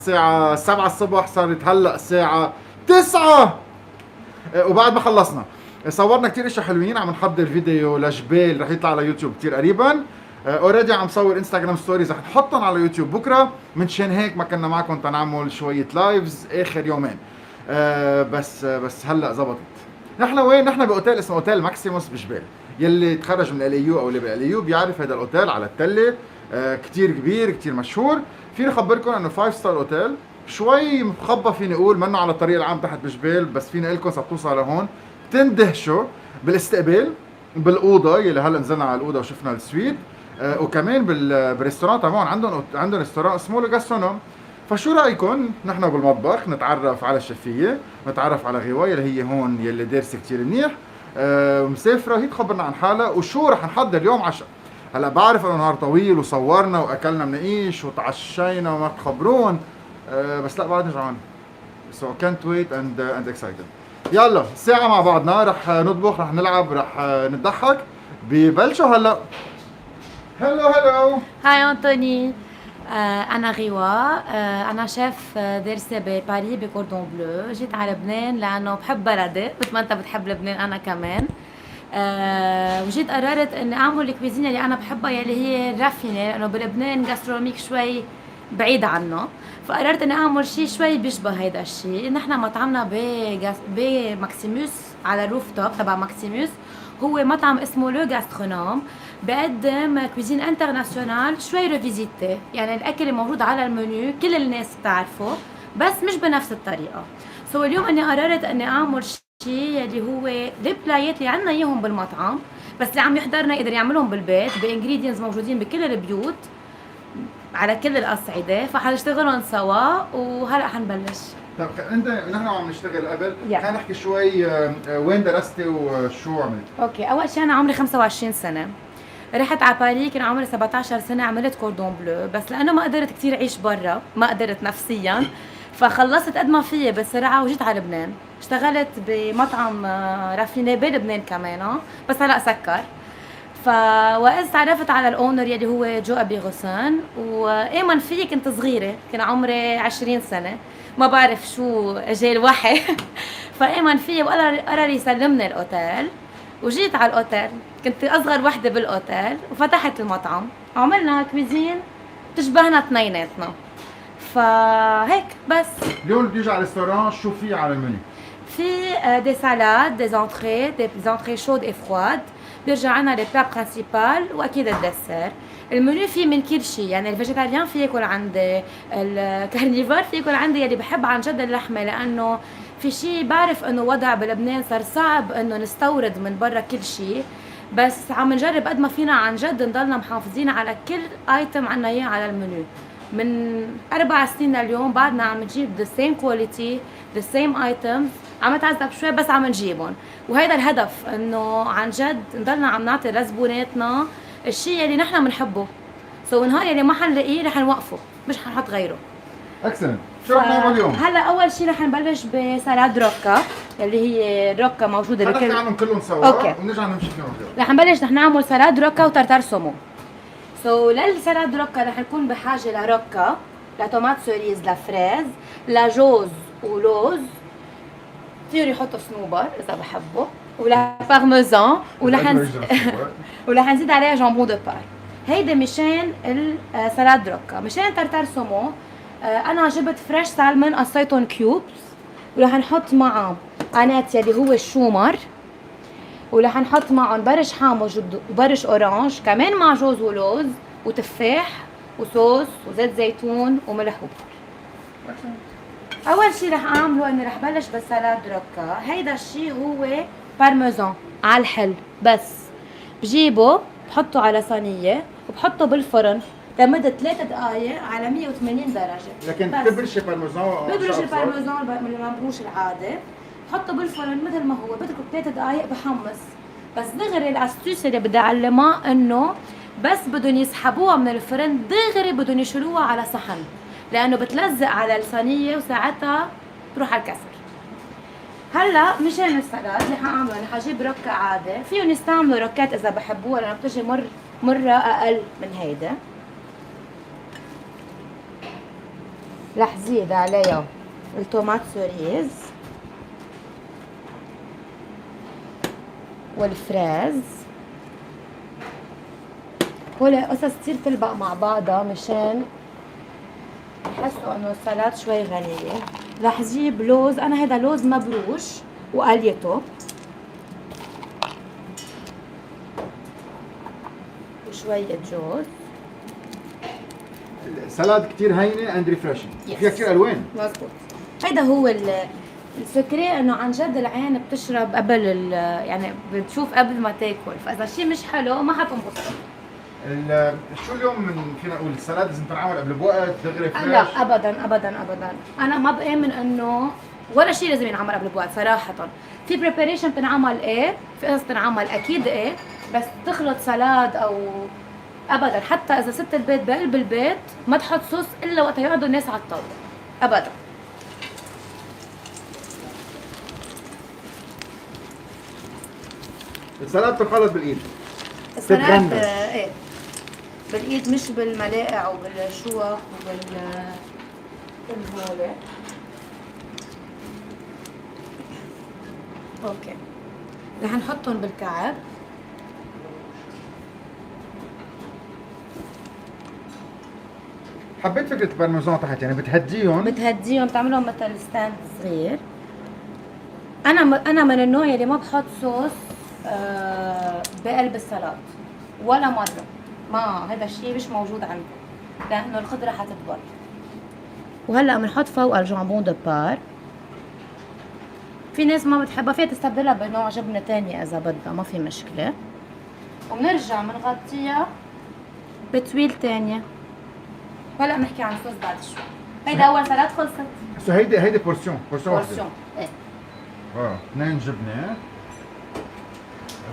الساعة 7 الصبح، صارت هلأ الساعة 9 وبعد ما خلصنا صورنا كتير اشياء حلوين. عم نحضر فيديو لجبال رح يطلع على يوتيوب كتير قريبا. اوريدي عم صور انستغرام ستوريز رح نحطهم على يوتيوب بكره. منشان هيك ما كنا معكم تنعمل شوية لايفز اخر يومين. بس هلا زبطت. نحن وين؟ نحن باوتيل اسمه اوتيل ماكسيموس بجبال. يلي تخرج من ال يو او اللي بال يو بيعرف هذا الاوتيل على التله. كتير كبير، كتير مشهور. فيني اخبركم انه 5 ستار اوتيل، شوي مخبى فيني اقول، منه على الطريق العام تحت بجبال، بس فيني اقول لكم توصل لهون تندهشوا بالاستقبال، بالاوضه يلي هلا نزلنا على الاوضه وشفنا السويت. وكمان بالريستوران تبعهم عندهم ريستوران اسمه الجاسترونوم. فشو رايكم نحن بالمطبخ نتعرف على الشفيه، نتعرف على غوايه اللي هي هون يلي دارسه كثير منيح. مسافره هي تخبرنا عن حالها وشو رح نحضر اليوم عشاء. هلا بعرف انه نهار طويل وصورنا واكلنا منقيش وتعشينا وما تخبرون. بس لا بعد جوعان. So can't wait and excited. يلا ساعة مع بعضنا، رح نطبخ، رح نلعب، رح نضحك. ببلشوا هلا. هلو. هاي أنطوني. أنا غوا. أنا شيف دارسة بباريس بكوردون بلو. جيت على لبنان لأنه بحب بلدي مثل ما أنت بتحب لبنان أنا كمان. وجيت قررت إني أعمل الكويزينة اللي أنا بحبها يلي هي الرافينة، لأنه بلبنان جاسترونوميك شوي بعيد عنه. فقررت إني أعمل شيء شوي بيشبه هيدا الشيء. نحن مطعمنا بماكسيموس على الروف توب تبع ماكسيموس. هو مطعم اسمه لو جاسترونوم، بقدم كويزين انترناسيونال شوي ريفيزيتي، يعني الاكل الموجود على المنيو كل الناس بتعرفه بس مش بنفس الطريقه. اليوم اني قررت اني اعمل شيء اللي هو البلايات اللي عندنا اياهم بالمطعم بس اللي عم يحضرنا يقدر يعملهم بالبيت بانجريدينتس موجودين بكل البيوت على كل الاصعده. فحنشتغلهم سوا وهلا حنبلش. طب انت نحن عم نشتغل قبل، خلينا Yeah. نحكي شوي. وين درستي وشو عملت؟ اوكي، اول شيء انا عمري 25 سنه. رحت على باريس كان عمري 17 سنه، عملت كوردون بلو بس لانه ما قدرت كثير اعيش برا، ما قدرت نفسيا فخلصت قد ما فيي بسرعه وجيت على لبنان. اشتغلت بمطعم رافيني بلبنان كمان بس هلا سكر. فوقت تعرفت على الاونر يلي هو جو ابي غسان، وايمن فيي كنت صغيره، كان عمري 20 سنه، ما بعرف شو اجى الوحي فايمن فيي وقرر يسلمني الاوتيل. وجيت على الاوتيل، كنت اصغر وحده بالاوتيل وفتحت المطعم. عملنا كويزين تشبهنا اثنيناتنا. فهيك بس. اليوم اللي بيجي على الريستوران شو في على المنيو؟ في دي سالاد، دي زونتري شود اي فرواد. بيرجع عنا لي بلا برينسيبال واكيد الدسر. المنيو فيه من كل شيء، يعني الفيجيتاريان فيه يكون عندي، الكارنيفور فيه يكون عندي يلي بحب عن جد اللحمه، لانه في شيء بعرف انه وضع بلبنان صار صعب انه نستورد من برا كل شيء، بس عم نجرب قد ما فينا عن جد نضلنا محافظين على كل ايتم عنا اياه على المنيو. من 4 سنين لليوم بعدنا عم نجيب the same quality the same items، عم نتعذب شوي بس عم نجيبهم. وهيدا الهدف، انه عن جد نضلنا عم نعطي لزبوناتنا الشيء اللي نحن بنحبه. النهار اللي ما حنلاقيه رح نوقفه، مش حنحط غيره. اكسلنت. شو رح نعمل اليوم؟ هلا اول شيء رح نبلش بسلاد روكا اللي هي الروكا موجوده نحكي عنهم كلهم سوا. أوكي. ونرجع نمشي فيهم غير. رح نبلش نحن نعمل سلاد روكا وترتار سومو. للسلاد روكا رح نكون بحاجه لروكا، لطومات سوريز، لفريز، لجوز ولوز، فيهم يحطوا صنوبر اذا بحبوا، ولا بارميزان، ورح نزيد عليها جامبون دو بار. هيدا مشان السلاد روكا. مشان ترتار سومو انا جبت فريش سالمون قصيتهم كيوبس، ورح نحط معه قنات يلي هو الشومر، ورح نحط معهم برش حامض وبرش اورانج، كمان مع جوز ولوز وتفاح وصوص وزيت زيتون وملح وبحر. اول شيء رح اعمله اني رح بلش بالسلاد روكا. هيدا الشيء هو بارميزان على الحل، بس بجيبه بحطه على صينيه وبحطه بالفرن لمدة 3 دقائق على 180 درجة. لكن بتبرشي بارميزان؟ ببرش البارميزان من المبروش العادي، بحطه بالفرن مثل ما هو، بتركه 3 دقائق بحمص. بس دغري الاستيوس اللي بدي اعلمها انه بس بدهم يسحبوها من الفرن دغري بدهم يشيلوها على صحن، لانه بتلزق على الصينيه وساعتها بتروح على الكسر. هلا مشان السلاد اللي حاعمله انا حجيب روكا عادي، فيهم يستعملوا روكات اذا بحبوها لانه بتجي مره اقل من هيدا. رح زيد عليها الطومات سوريز والفريز. هول قصص كتير تلبق مع بعضها مشان يحسوا انه السلطة شوي غنية. رح جيب لوز، انا هيدا لوز مبروش وقليته، وشوية جوز. سلاد كتير هينه اند ريفرشنج، Yes. فيها كتير الوان. مزبوط. هيدا هو السكري، انه عن جد العين بتشرب قبل يعني بتشوف قبل ما تاكل، فاذا شيء مش حلو ما حتنبسط. شو اليوم فينا نقول السلاد لازم تنعمل قبل بوقت دغري فريش؟ لا ابدا ابدا ابدا، انا ما بامن انه ولا شيء لازم ينعمل قبل بوقت صراحه. في بريباريشن بتنعمل ايه، في قصص بتنعمل اكيد ايه، بس تخلط سلاد او ابدا. حتى اذا ست البيت بقلب البيت ما تحط صوص الا وقت يقعدوا الناس على الطاوله ابدا. السلاد بتنخلط بالايد. السلاد تتغمس. ايه بالايد، مش بالملاقع وبالشوك بالهولة. اوكي رح نحطهم بالكعب. حبيت فكره البارميزان تحت، يعني بتهديهم. بتهديهم، بتعملهم مثل ستاند صغير. انا من النوع اللي ما بحط صوص بقلب السلطه ولا مره، ما هذا الشيء مش موجود عندي لانه الخضره حتكبر. وهلا بنحط فوق الجامبون دو بار. في ناس ما بتحبها، فيها تستبدلها بنوع جبنه تانية اذا بدها، ما في مشكله. وبنرجع بنغطيها بتويل تانية. وهلا بنحكي عن الصوص بعد شوي. هيدا اول سلطه خلصت. سو هيدي بورسيون واحده. بورسيون ايه. 2 جبنه،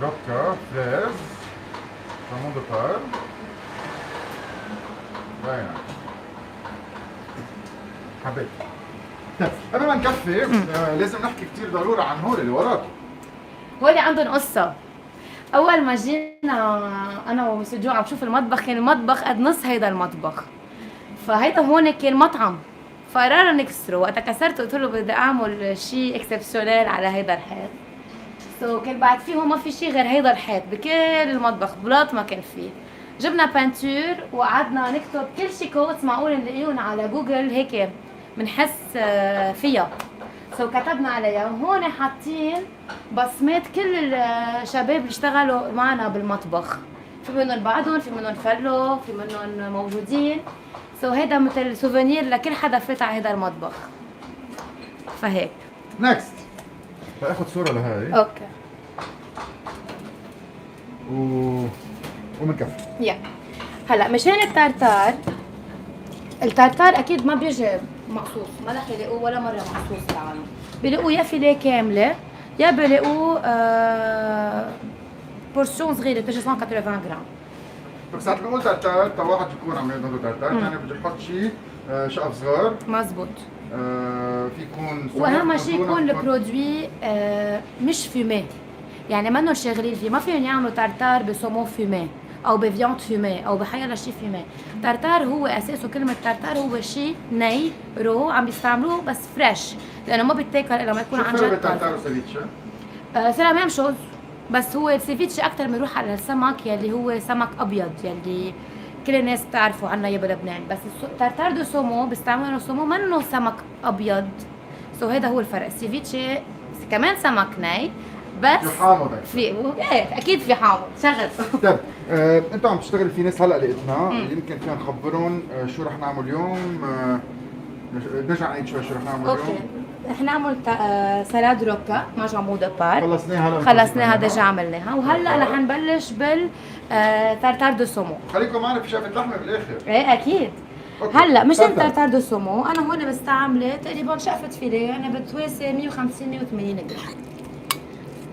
روكا، فريز، جامون دو بار. باينه. حبيت. طيب قبل ما نكفي لازم نحكي كثير ضروري عن هول اللي وراك. هولي عندهم قصة. أول ما جينا أنا ومسيو جو عم بشوف المطبخ، كان المطبخ قد نص هيدا المطبخ، فهيدا هون كان مطعم، فقررنا نكسره. وقتها كسرته قلت له بدي أعمل شيء اكسبسيونيل على هيدا الحيط. كان بعد فيه ما في شيء غير هيدا الحيط بكل المطبخ، بلاط ما كان فيه. جبنا بانتور وقعدنا نكتب كل شيء كوتس معقول نلاقيهم على جوجل هيك بنحس فيها. كتبنا عليها. هون حاطين بصمات كل الشباب اللي اشتغلوا معنا بالمطبخ، في منهم بعدهم، في منهم فلوا، في منهم موجودين. هيدا مثل سوفينير لكل حدا فات على هيدا المطبخ. فهيك نكست باخذ صوره لهي اوكي ومنكفي. يا هلا مشان التارتار اكيد ما بيجي مقصوص، ما رح يلاقوه ولا مره مقصوص بالعالم. بيلاقوه يا فيليه كامله يا بيلاقوه بورسيون صغيره بتجي 180 جرام. بس ساعات بنقول تارتار تا واحد يكون عم يعمل تارتار، يعني بده يحط شيء شقف صغار. مزبوط. في يكون واهم شيء يكون البرودوي مش فيمي، يعني منهم شاغلين فيه. ما فيهم يعملوا تارتار بسومون فيمي او بفياند فيمي او بحيلا شيء فيمي. تارتار هو اساسه، كلمه تارتار هو شيء ني رو عم بيستعملوه بس فريش، لانه ما بيتاكل الا لما يكون عن جد. شو فرق تارتار وسيفيتشا؟ سي لا ميم شوز، بس هو السيفيتشي اكثر بيروح على السمك يلي هو سمك ابيض يلي كل الناس بتعرفوا عنه يا بلبنان. بس تارتار دو سومو بيستعملوا سومو منه سمك ابيض. هيدا هو الفرق. السيفيتشي كمان سمك ني بس في حامض في ايه اكيد في حامض شغل. طيب انتوا عم تشتغل في ناس هلا لقيتنا يمكن فينا نخبرهم شو رح نعمل اليوم. نرجع نعيد شوي شو رح نعمل اليوم. اوكي رح نعمل سلاد روكا مع جامبون دو بار. خلصناها ديجا عملناها. وهلا رح نبلش بال تارتار دو سومو. خليكم معنا في شقفة لحمة بالاخر. ايه اكيد. هلا مش تارتار دو سومو، انا هون بستعمله تقريبا شقفة فيليه، انا بتواسي 150 180 جرام.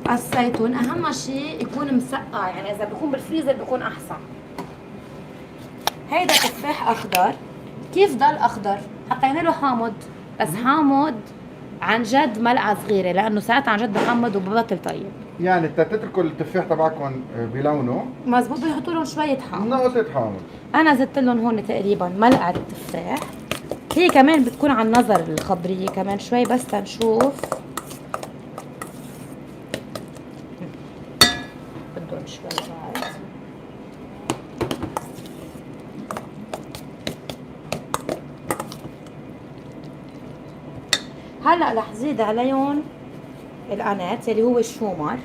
قصيتهم. اهم شيء يكون مسقع، يعني اذا بيكون بالفريزر بيكون احسن. هيدا تفاح اخضر. كيف ضل اخضر؟ حطينا له حامض، بس حامض عن جد ملعقه صغيره، لانه ساعات عن جد بحمض وببطل طيب. يعني تتركوا التفاح تبعكم بلونه مزبوط، بيحطوا لهم شويه حامض. نقطة حامض. انا زدت لهم هون تقريبا ملعقه تفاح. هي كمان بتكون على النظر الخضرية كمان شوي بس تنشوف. بدهم شوي بعد. هلا رح زيد عليهم القنات اللي هو الشومر.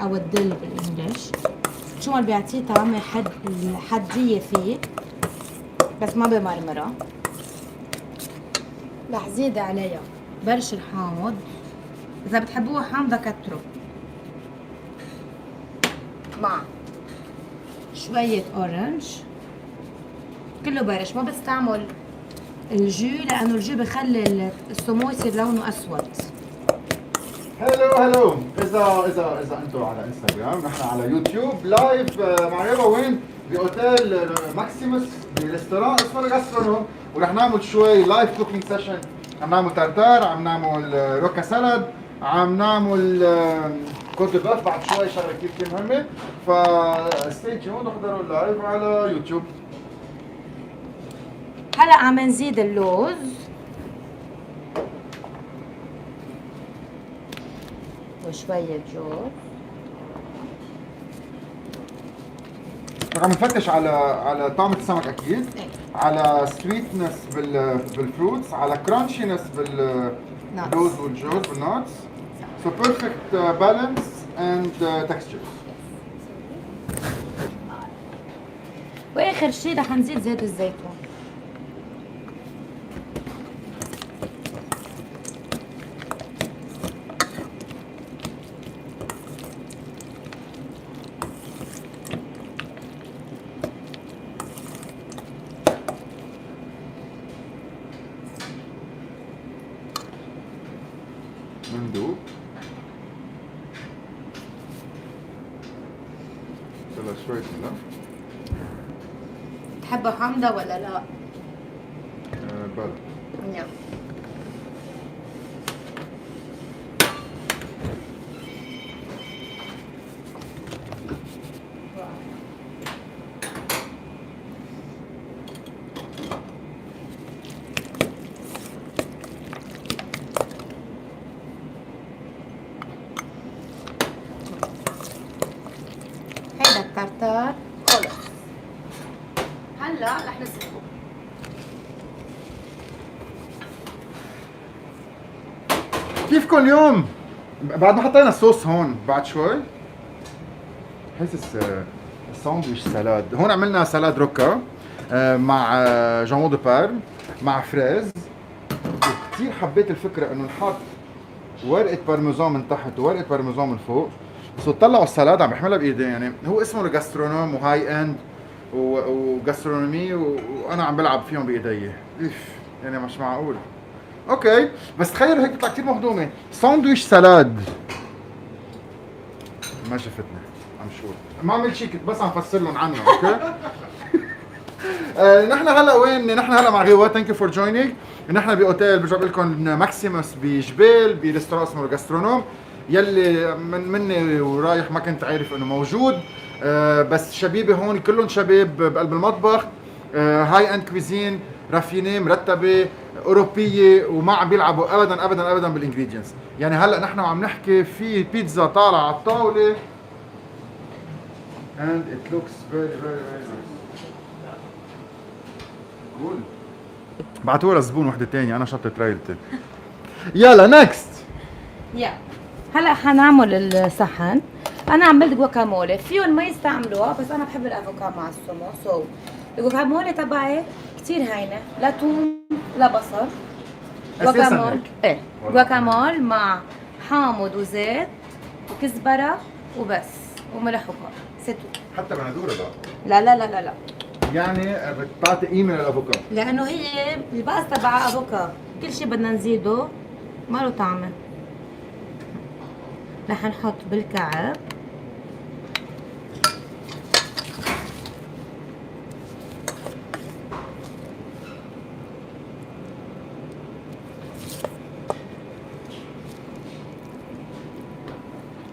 او الدل بالانجلش. الشومر بيعطيه طعم حدية فيه بس ما بمرمرة. رح زيد عليها برش الحامض، اذا بتحبوها حامضة كتروا، مع شوية اورنج، كله برش. ما بستعمل الجو لانه الجو بخلي السمو يصير لونه اسود. هلو اذا انتم على انستغرام، نحن على يوتيوب لايف مع ريبا وين؟ باوتيل ماكسيموس بريستوران اسمه جاسترونوم، ورح نعمل شوي لايف كوكينج سيشن. عم نعمل تارتار، عم نعمل روكا سالاد، عم نعمل كوت بوف بعد شوي، شغله كثير مهمه. فستي تيوند واحضروا اللايف على يوتيوب. هلا عم نزيد اللوز. وشوية جوز. عم نفتش على طعم السمك اكيد، على سويتنس بالفروتس، على كرانشينس باللوز والجوز بالناتس. So perfect balance and texture. واخر شي رح نزيد زيت الزيتون. مندوب. يلا شوي كده. تحبها حامضة ولا لا؟ بلا. نعم. هيدا التارتار خلص. هلا رح نسلقه. كيفكم اليوم؟ بعد ما حطينا الصوص هون بعد شوي حاسس الساندويش سلاد. هون عملنا سلاد روكا مع جامون دو بارم مع فريز. وكثير حبيت الفكره انه نحط ورقه بارميزان من تحت وورقه بارميزان من فوق. سو طلعوا السلاد عم بحملها بايدي، يعني هو اسمه الجاسترونوم وهاي اند وجاسترونومي، وانا عم بلعب فيهم بايدي. يعني مش معقول. اوكي بس تخيلوا هيك بتطلع كثير مهضومه. ساندويش سلاد ما شفتنا عم شو ما عملت شيء، كنت بس عم فسر لهم عنه. اوكي نحن هلا وين؟ نحن هلا مع غيوة. ثانك يو فور جوينينج. نحن باوتيل بجرب لكم ماكسيموس بجبال بريستوران اسمه الجاسترونوم، يلي مني ورايح ما كنت عارف انه موجود. بس شبيبه هون كلهم شباب بقلب المطبخ. هاي اند كويزين، رافينيه، مرتبه، اوروبيه، وما عم بيلعبوا ابدا ابدا ابدا بالانجريدينتس. يعني هلا نحن عم نحكي في بيتزا طالعه على الطاوله and it looks very nice. قول بعتوها للزبون وحده ثانيه، انا شطت رايلتي. يلا نكست. يا هلا حنعمل الصحن. انا عملت جواكامولي، فيهم ما يستعملوها بس انا بحب الافوكا مع السمو. سو الجواكامولي تبعي كثير هينه، لا توم لا بصل. جواكامول ايه جواكامول مع حامض وزيت وكزبره وبس وملح وبهار، ستو. حتى بندوره لا لا لا لا لا، يعني بتعطي قيمه للافوكا لانه هي الباص تبع افوكا، كل شيء بدنا نزيده ما له طعمه. رح نحط بالكعب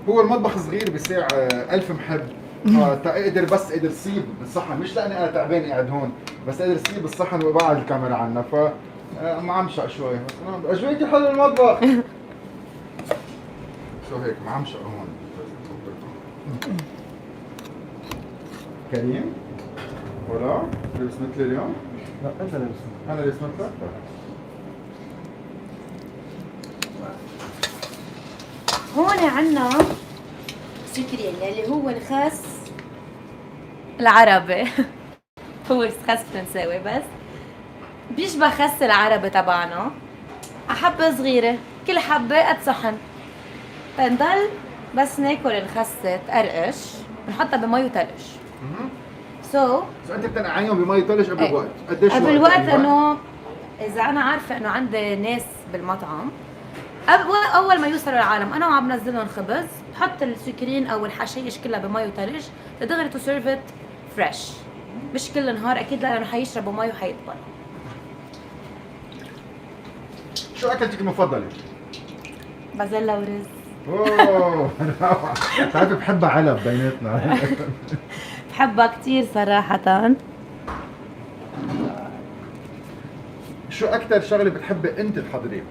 هو المطبخ صغير بساع 1000 محب، اقدر بس اقدر سيب بالصحن، مش لاني انا تعبان قاعد هون، بس اقدر سيب الصحن وابعد الكاميرا عنا، ف معمشق شوي. بس انا اجويتي حل المطبخ. شو هيك معمشق هون. كريم ولا لبس مثلي اليوم؟ لا انت لابس. انا لبس مثلك؟ هون عنا سكرين اللي هو الخس العربي. هو خس فرنساوي بس بيشبه خس العربي تبعنا، حبة صغيرة، كل حبة قد صحن. تنضل بس ناكل الخسة تقرقش بنحطها بمي وتلج. سو انت بتنقعيهم بمي ثلج قبل بوقت، قديش وقت؟ قبل وقت انه اذا انا عارفة انه عندي ناس بالمطعم اول ما يوصلوا العالم انا وعم نزلهم خبز، بحط السكرين او الحشيش كلها بمي وثلج تدغري تو سيرف ات فريش، مش كل نهار اكيد لانه حيشربوا مي وحيطبل. شو اكلتك المفضلة؟ بازلا ورز. اوه روعة. بتعرفي بحبها علب بيناتنا. بحبها كتير صراحة. شو أكثر شغلة بتحبي أنت تحضريها؟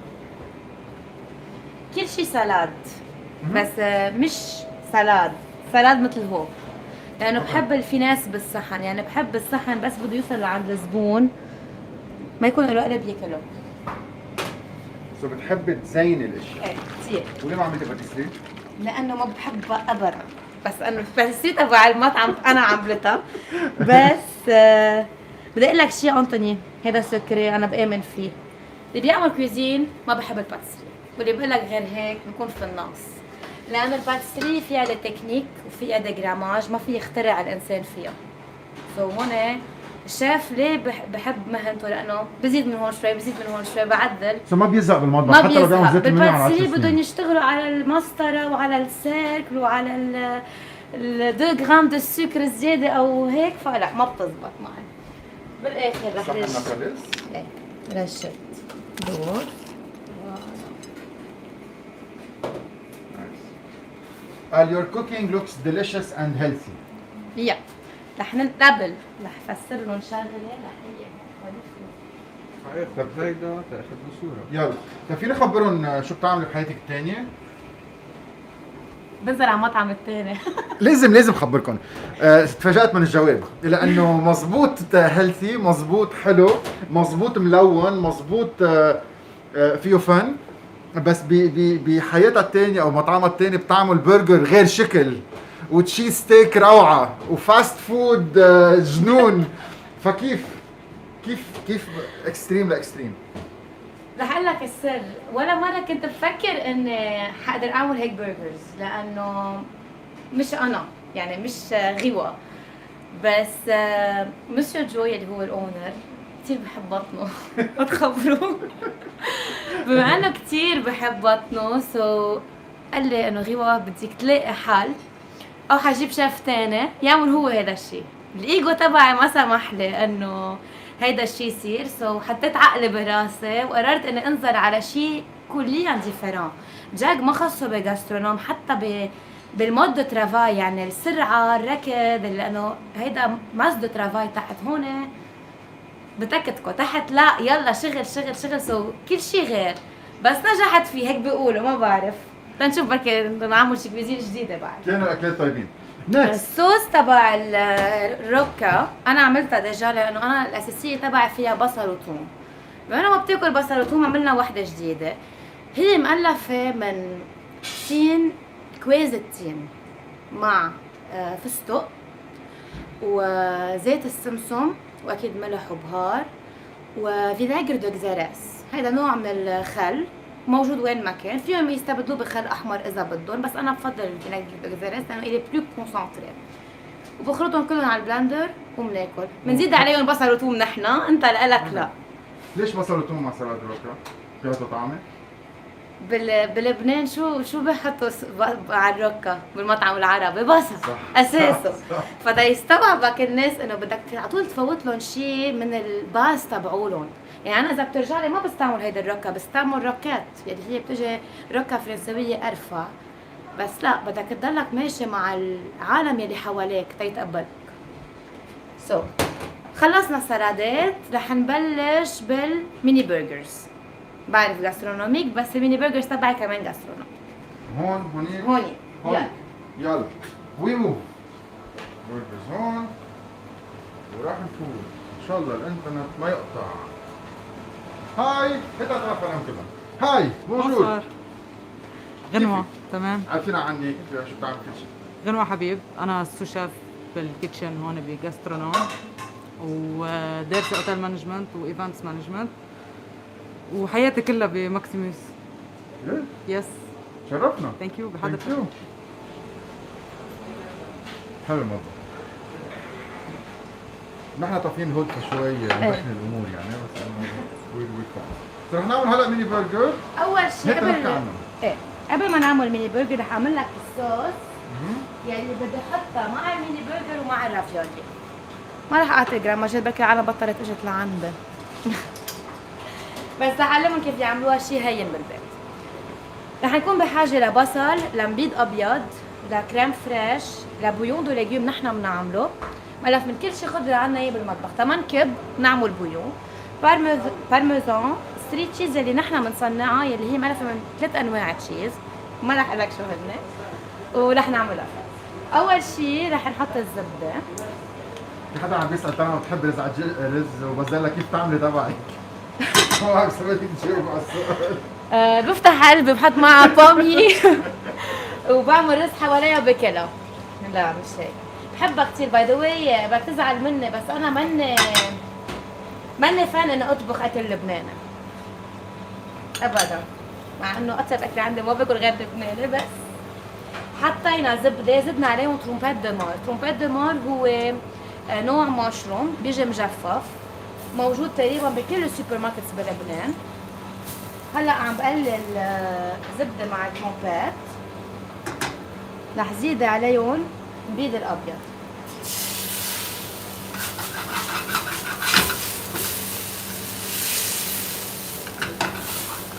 كل شيء سلاد، بس مش سلاد مثل هو، لأنه بحب الفيناس بالصحن، يعني بحب الصحن بس بده يوصل لعند الزبون ما يكون له قلب ياكله. سو بتحبي تزيني الأشياء؟ ايه كثير. وليه ما عملتي باتيسري؟ لأنه ما بحبها أبدا، بس إنه الباتيسري تبع المطعم أنا عملتها. بس بدي أقول لك شيء أنطوني، هذا سكري أنا بآمن فيه. اللي بيعمل كوزين ما بحب الباتيسري، واللي بقول لك غير هيك بكون في النص، لأنه الباتيسري فيها التكنيك وفيها دجراماج ما في يخترع الإنسان فيها. سو هون الشيف ليه بحب مهنته؟ لأنه بزيد من هون شوي بزيد من هون شوي بعدل. سو ما بيزهق بالمطبخ ما حتى لو بيعمل بيزهق. زيت المنيو على 10 بالباتيسري بدهم سنين. يشتغلوا على المسطرة وعلى السيركل وعلى ال 2 غرام دو السكر زيادة أو هيك، فلا ما بتزبط معي. بالآخر رح صحن رش. خلص؟ ايه رشت دور. قال your cooking looks delicious and healthy. يا رح نقبل، رح فسر لهم شغلة رح هي طب هيدا تاخذ له صورة. يلا، طيب فيني خبرهم شو بتعملي بحياتك الثانية؟ بنزل على المطعم الثاني. لازم خبركم. تفاجأت من الجواب، لأنه مزبوط هيلثي، مزبوط حلو، مزبوط ملون، مزبوط فيه فن، بس بحياتها الثانية أو مطعمها الثاني بتعمل برجر غير شكل وتشيز ستيك روعة وفاست فود جنون. فكيف كيف اكستريم لاكستريم؟ رح اقول لك السر، ولا مرة كنت بفكر اني حقدر اعمل هيك برجرز، لانه مش انا يعني مش غيوة، بس مسيو جوي اللي هو الاونر كثير بحب بطنه. ما تخبروه. بما انه كثير بحب بطنه سو قال لي انه غيوة بدك تلاقي حل او حجيب شيف ثاني يعمل هو هذا الشيء. الايجو تبعي ما سمح لي انه هيدا الشيء يصير، سو حطيت عقلي براسي وقررت اني انزل على شيء كليا ديفيرون. جاك ما خصه بجاسترونوم، حتى بالمود دو ترافاي، يعني السرعه الركض، لانه هيدا ماس دو ترافاي تحت هون بتكتكو تحت لا يلا شغل شغل شغل، سو كل شيء غير، بس نجحت فيه هيك بيقولوا، ما بعرف، تنشوف بركي نعمل شي كويزين جديده بعد. كانوا الاكلات طيبين. نكست. الصوص تبع الروكا انا عملتها ديجا، لانه انا الاساسيه تبعي فيها بصل وثوم. بما انه ما بتاكل بصل وثوم عملنا وحده جديده، هي مؤلفه من تين كويز التين مع فستق وزيت السمسم واكيد ملح وبهار وفيناغر دوغزاريس. هذا نوع من الخل موجود وين ما كان، فيهم يستبدلوه بخل احمر اذا بدهم، بس انا بفضل الفيناغر دوغزاريس لانه الي بلو كونسونطري. وبخلطهم كلهم على البلندر وبناكل، بنزيد عليهم بصل وثوم نحن، انت لك لا. ليش بصل وثوم مع سلطة روكا؟ فيها طعمة؟ بلبنان شو بيحطوا على الروكا بالمطعم العربي؟ بصل صح. اساسه. صح. فدا يستوعبك الناس انه بدك على طول تفوت لهم شيء من الباس تبعولهم. يعني انا اذا بترجع لي ما بستعمل هيدا الروكا، بستعمل روكات، يعني هي بتجي روكا فرنسويه ارفع بس لا بدك تضلك ماشي مع العالم يلي حواليك تيتقبلك. خلصنا السلادات، رح نبلش بالميني برجرز. بعرف جاسترونوميك بس الميني برجرز تبعي كمان جاسترونوميك. هونيك هوني يلا. يلا وي موف. برجرز هون وراح نفوت ان شاء الله الانترنت ما يقطع. هاي هات اطراف العالم كلها. هاي موجود. غنوة تمام. عارفين عني انت شو بتعمل كل شيء. غنوة حبيب، أنا سو شيف بالكيتشن هون بجاسترونوم، ودارسة اوتيل مانجمنت وايفنتس مانجمنت، وحياتي كلها بماكسيموس. يس شرفنا. ثانك يو بحضرتك. Thank you. حلو الموضوع. نحن طافين هولتها شوي ندخل الامور يعني بس وي رح نعمل هلا ميني برجر. اول شيء هيك نحكي عنه. ايه قبل ما نعمل ميني برجر رح اعمل لك الصوص يعني بدي احطها مع الميني برجر ومع الرافيولي. ما رح اعطي جراماج بركي العالم بطلت اجت لعندي. بس رح اعلمهم كيف يعملوها شيء هين بالبيت. رح نكون بحاجه لبصل، لمبيض ابيض، لكريم فريش، لبويون دو ليجيوم نحن بنعمله. ملف من كل شيء خضرة عنا اياه بالمطبخ، 8 كب بنعمل بويون، بارميزان، ستريت تشيز اللي نحن بنصنعها يلي هي ملفة من 3 انواع تشيز، ما رح اقول لك شو هن، ورح نعملها. اول شيء رح نحط الزبدة. في حدا عم بيسأل ترى بتحب رز وبزلها كيف تعملي تبعك؟ هو عم سمعتك تجاوب على السؤال. بفتح قلبي بحط معها بامي وبعمل رز حواليها وباكلها. لا مش هيك. بحبها كثير باي ذا واي، بدك تزعل مني بس انا ماني فان اني اطبخ اكل لبناني. ابدا. مع انه اكثر اكل عندي ما باكل غير لبناني بس حطينا زبده، زدنا عليهم ترومبيت دو مار. ترومبيت دو مار هو نوع مشروم بيجي مجفف موجود تقريبا بكل السوبر ماركتس بلبنان. هلا عم بقلل زبده مع الترومبيت. رح زيد عليهم البيض الابيض.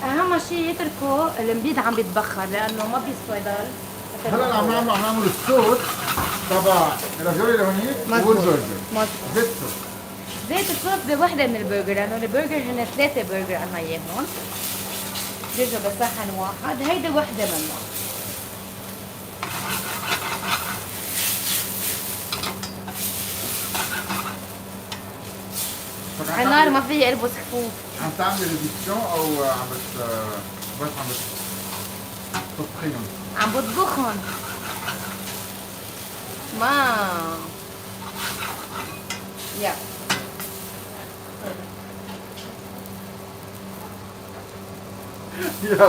اهم شيء يتركوا البيض عم بيتبخر لانه ما بيستوي ضل. هلا عم نعمل الصوص تبع الرافيولي لهونيك والبرجر. مظبوط. زيت صوص. زيت الصوص بوحده من البرجر لانه البرجر هن 3 برجر عنا اياهم. بيجوا بصحن واحد، هيدي وحده منهم. النار ما في البس خفوف. عم تعملي ريديكسيون او عم بس عم تطبخيهم؟ عم بطبخهم. ما يا يلا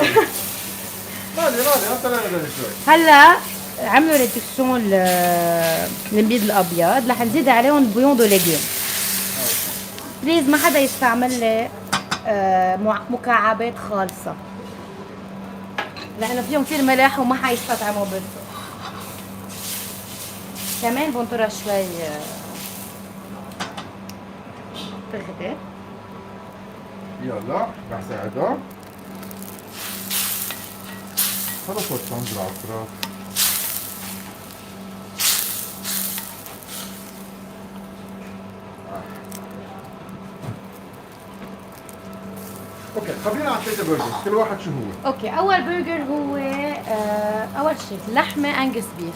مالي انت لا شوي. هلا عملوا ريدكسيون البيض الابيض، رح نزيد عليهم بويون دو ليجيوم. بليز ما حدا يستعمل لي مكعبات خالصه لانه فيهم كثير ملح وما حيستطعموا بالصوص. كمان بنطرها شوي تغدي. يلا رح ساعدها. هذا صوت طنجرة على الفراخ. اوكي خلينا على 3 برجر، كل واحد شو هو؟ اوكي اول برجر هو اول شيء لحمه انجس بيف.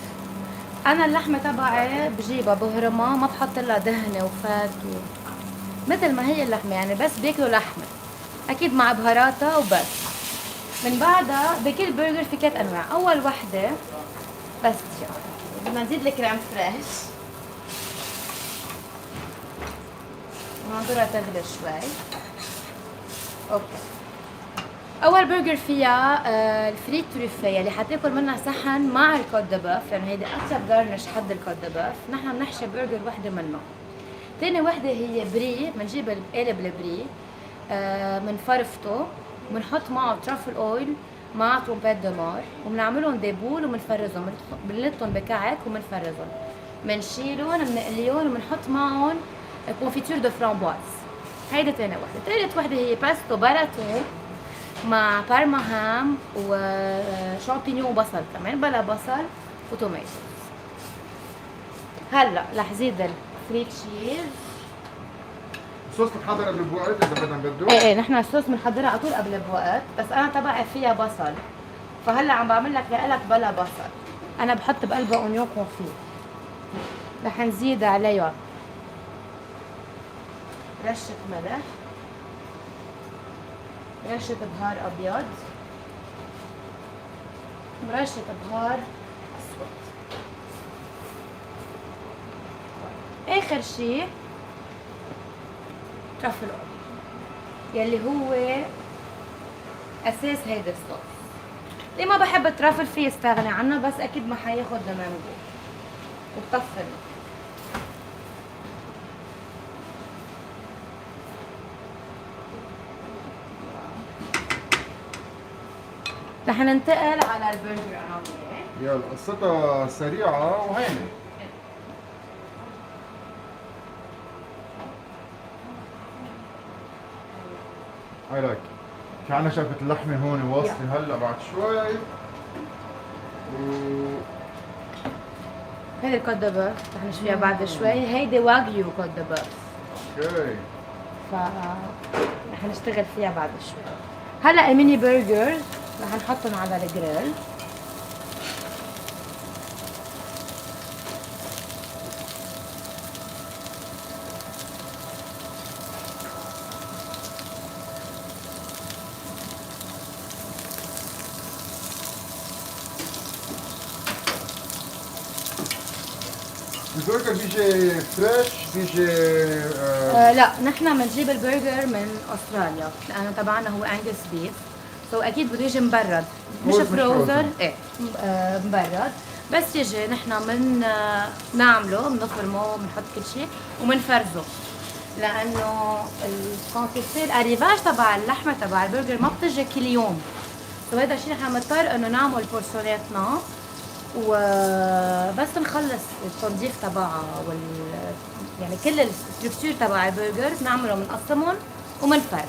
انا اللحمه تبعي بجيبها بهرمها، ما بحط لها دهنه وفات مثل ما هي اللحمه يعني، بس بياكلوا لحمه اكيد مع بهاراتها وبس. من بعدها بكل برجر في 3 انواع. اول وحده بس بدنا نزيد الكريم فريش وننطرها تغلي شوي. اوكي اول برجر فيها الفريت تروفيه اللي حتاكل منها صحن مع الكوت دو بوف لانه هيدي اطيب جارنش حد الكوت دو بوف. نحن بنحشي برجر وحده منه. ثاني وحده هي بري، بنجيب قالب البري بنفرفته وبنحط معه ترافل اويل مع ترومبيت دو مار وبنعملهم ديبول وبنفرزهم، بنلتهم بكعك وبنفرزهم، بنشيلهم بنقليهم وبنحط معهم كونفيتور دو فرامبواز. هيدي ثاني وحده. ثالث وحده هي باستو باراتون مع بارمهام وشامبينيون وبصل كمان، بلا بصل وتوميتو. هلا رح زيد الفري تشيز. الصوص بتحضر قبل بوقت اذا بدنا بده. ايه نحن الصوص بنحضرها على طول قبل بوقت، بس انا تبعي فيها بصل، فهلا عم بعمل لك لك بلا بصل. انا بحط بقلبها اونيون كونفي. رح نزيد عليها رشة ملح، رشة بهار ابيض، ورشة بهار اسود. اخر شي ترفل يلي هو اساس هيدا الصوص. اللي ما بحب الترافل فيه يستغني عنه، بس اكيد ما حياخد مانجو وبطفل. رح ننتقل على البرجر انا وياه. يلا قصتها سريعة وهينة. هاي لايك. في عنا شربة اللحمة هون واصلة هلا بعد شوي. هيدي الكوت دو بوف رح نشويها بعد شوي. هيدي واغيو كوت دو بوف، اوكي. ف رح نشتغل فيها بعد شوي. هلا الميني برجر رح نحطهم على الجريل. البرجر بيجي فريش بيجي لا نحن بنجيب البرجر من استراليا لانه تبعنا هو انجلس بيف، سو اكيد بده يجي مبرد مش هو مش فروزر. frozen. ايه مبرد. بس يجي نحن من نعمله، بنفرمه، بنحط كل شيء وبنفرزه، لانه الكونسيستي الاريفاج تبع اللحمه تبع البرجر ما بتجي كل يوم، سو هذا الشيء نحن بنضطر انه نعمل بورسوناتنا وبس نخلص التنظيف تبعها يعني كل الستركتور تبع البرجر بنعمله بنقسمهم وبنفرز.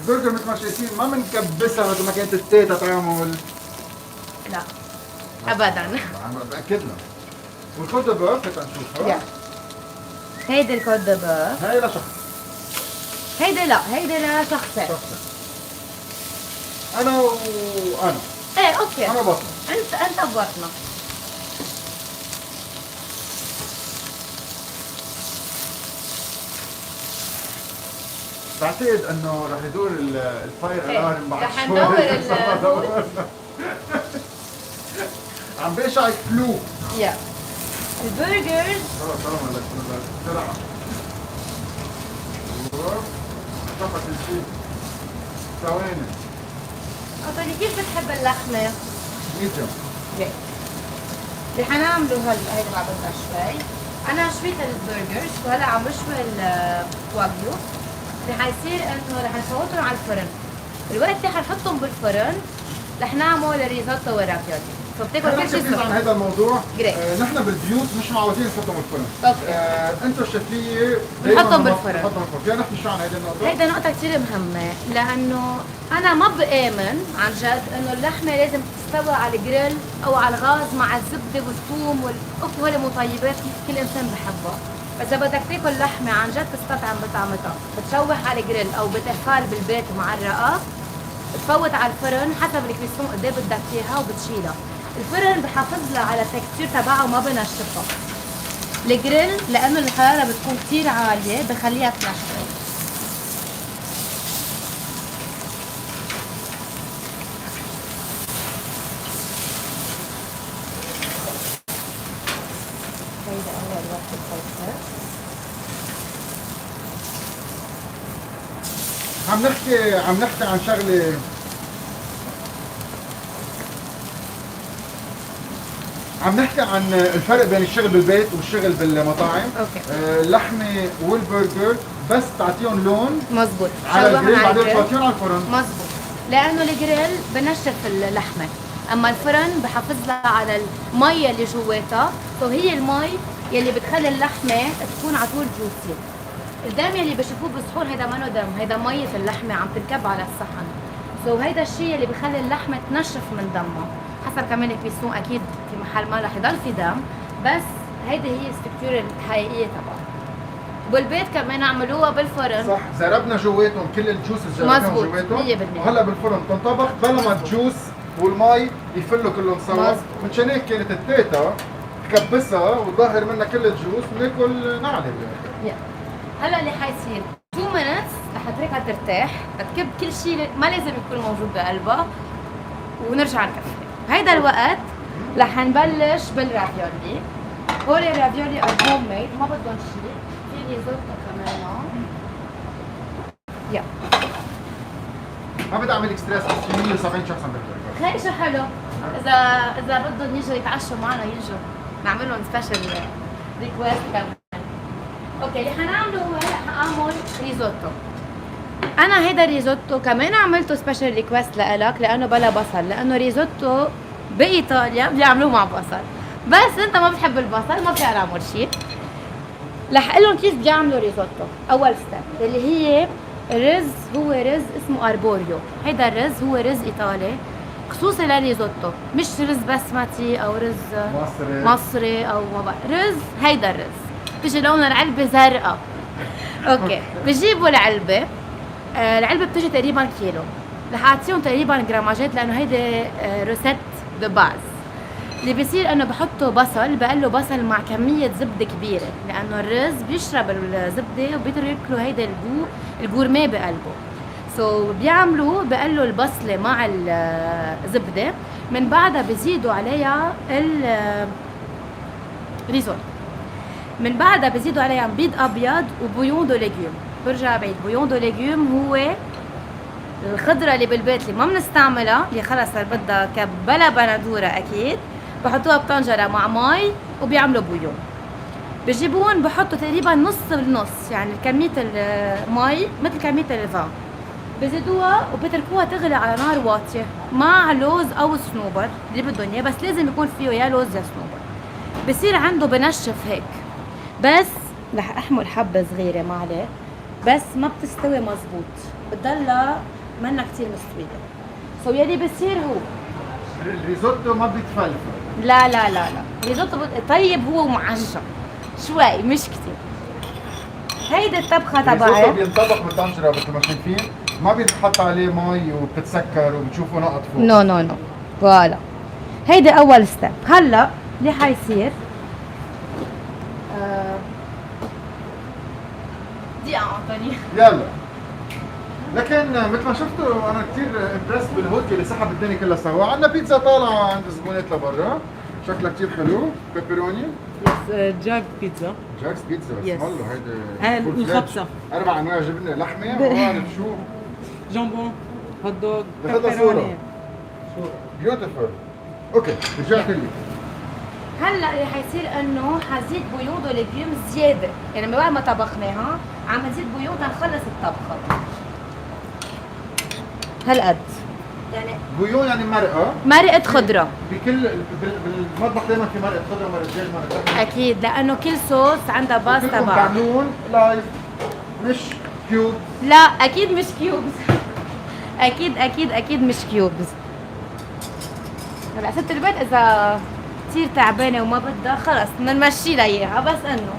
البرجر مثل ما شايفين ما بنكبسها مثل ما كانت التيتا تعمل. لا ابدا. عم باكد لك. والكوت دو بوف تنشوفها. يلا. هيدي الكوت دو بوف. هاي لشخص. هيدي لا، هيدي لشخصين. شخصين. انا وانا. ايه اوكي. انا بطل. انت بوطنا. بعتقد انه رح يدور الفاير إيه، الارم بعد رح شوي. ندور الهون. عم بيشعل فلو. يلا. البرجرز خلص لك بسرعة. شفت الشيء. ثواني. طيب كيف بتحب اللحمه؟ ميديوم. ليه؟ اللي حنعمله هلا هيدا بعد شوي. انا شويت البرجرز وهلا عم بشوي الواغيو. اللي حيصير انه رح نفوتهم على الفرن. الوقت اللي حنحطهم بالفرن رح نعمل الريزوتو والرافيولي، فبتاكل كل شيء عن سخن. هذا الموضوع. Great. نحن بالبيوت مش معودين نحطهم بالفرن. اوكي. انتم الشتلية دايماً نحطهم ما بالفرن. نحطهم بالفرن. فينا نحكي شو عن هذه النقطة؟ هيدا نقطة كثير مهمة، لأنه أنا ما بآمن عن جد إنه اللحمة لازم تستوى على الجريل أو على الغاز مع الزبدة والثوم وهول مطيبات كل إنسان بحبها، بس إذا بدك تاكل لحمة عن جد تستطعم بطعمتها، بتشوح على الجريل أو بتفال بالبيت ومعرقة، بتفوت على الفرن حسب الكريستون قد ايه بدك اياها وبتشيلها. الفرن بحافظ لها على التكستير تبعها وما بنشفها. الجريل لأنه الحرارة بتكون كثير عالية بخليها تنشف. هيدا أول وقت الفلفل. عم نحكي عن شغلة. عم نحكي عن الفرق بين الشغل بالبيت والشغل بالمطاعم. اوكي. اللحمة والبرجر بس تعطيهم لون مظبوط. على شوحهم الجريل بعدين الجريل. تحطيهم على الفرن. مظبوط، لانه الجريل بنشف اللحمه، اما الفرن بحافظ لها على المي اللي جواتها، فهي المي يلي بتخلي اللحمه تكون على طول جوسي. الدم يلي بشوفوه بالصحون هيدا منه دم، هيدا مية اللحمة عم تنكب على الصحن. سو هيدا الشيء اللي بخلي اللحمة تنشف من دمها. حسب كمان الكويسون اكيد في محل ما رح يضل في دم، بس هيدي هي الستركتورة الحقيقية تبعها. بالبيت كمان عملوها بالفرن. صح، زربنا جواتهم كل الجوسز جربناهم مزبوط، جواتهم 100%. وهلا بالفرن تنطبخ بلا ما مزبوط. الجوس والمي يفلوا كلهم سوا. مزبوط. مشان هيك كانت التيتا تكبسها وتظهر منها كل الجوس وناكل نعلب يعني. هلا اللي حيصير 2 minutes رح اتركها ترتاح، تكب كل شيء ما لازم يكون موجود بقلبها ونرجع نكفي. هيدا الوقت رح نبلش بالرافيولي. هول الرافيولي ار هوم ميد، ما بدهم شيء. في ريزوتو كمان. يا ما بدي اعمل ستريس، بس في 170 شخص عم بيحضر. خير شو حلو. اذا بدهم يجوا يتعشوا معنا يجوا، نعمل لهم سبيشال ريكويست كمان. اوكي اللي حنعمله هو هلا حاعمل ريزوتو. انا هيدا الريزوتو كمان عملته سبيشال ريكويست لإلك لانه بلا بصل، لانه ريزوتو بايطاليا بيعملوه مع بصل، بس انت ما بتحب البصل ما فينا نعمل شيء. رح اقول لهم كيف بيعملوا ريزوتو. اول ستيب اللي هي رز، هو رز اسمه اربوريو. هيدا الرز هو رز ايطالي خصوصي للريزوتو، مش رز بسمتي او رز مصري او ما بقى. رز هيدا الرز بيجي لونه العلبه زرقاء. اوكي بجيبوا العلبه. العلبه بتجي تقريبا كيلو. رح اعطيهم تقريبا جراماجات لانه هيدي روسيت دو باز. اللي بيصير انه بحطوا بصل، بقلوا بصل مع كميه زبده كبيره لانه الرز بيشرب الزبده وبيقدروا ياكلوا هيدا الجورميه بقلبه. سو بيعملوا بقلوا البصله مع الزبده، من بعدها بزيدوا عليها الريزوت، من بعدها بزيدوا عليها بيض ابيض وبويون دو ليجيوم. برجع بعيد، بويون دو ليجيوم هو الخضره اللي بالبيت اللي ما بنستعملها، اللي خلص صار بدها كب بلا بندوره اكيد، بحطوها بطنجره مع مي وبيعملوا بويون. بجيبون بحطوا تقريبا نص بالنص، يعني كميه المي مثل كميه الفان، بزيدوها وبتركوها تغلي على نار واطيه مع لوز او صنوبر اللي بدهم اياه، بس لازم يكون فيه يا لوز يا صنوبر. بصير عنده بنشف هيك، بس رح احمل حبه صغيره معلقه، بس ما بتستوي مزبوط، بتضلها منا كتير مستويه. سو يلي بصير هو الريزوتو ما بيتفلفل. لا لا لا لا، ريزوتو طيب هو معجن شوي مش كتير. هيدي الطبخه الريزوتو تبعي. بينطبخ بالطنجره مثل ما شايفين، ما بيتحط عليه مي وبتتسكر وبتشوفوا نقط فوق. نو نو نو، فوالا هيدي اول ستيب. هلا اللي حيصير دقيقة انطوني. يلا. لكن مثل ما شفتوا انا كثير امبرست بالهوت اللي سحب الدنيا كلها سوا. عندنا بيتزا طالعه عند الزبونات لبرا، شكلها كثير حلو، بيبروني. جاك بيتزا. جاكس بيتزا بس Yes. والله هيدي full الخبصة. fledged. 4 انواع جبنه، لحمه، وعارف شو. جامبون، هوت دوغ، ناخدها صورة. بيوتيفول. اوكي رجعت لي. هلا اللي حيصير انه حزيد بويون دو ليجيوم زياده، يعني من بعد ما طبخناها عم نزيد بويون تنخلص الطبخه. هالقد يعني بويون يعني مرقه. مرقه خضره. بكل بالمطبخ دائما في مرقه خضره، مرقه دجاج، مرقه لحمه. اكيد لانه كل صوص عندها باس كلكم تبعها. تعملون لايف مش كيوب. لا اكيد مش كيوبز. اكيد اكيد اكيد مش كيوبز. هلا ست البيت اذا كثير تعبانه وما بدها خلص بنمشي لها اياها، بس انه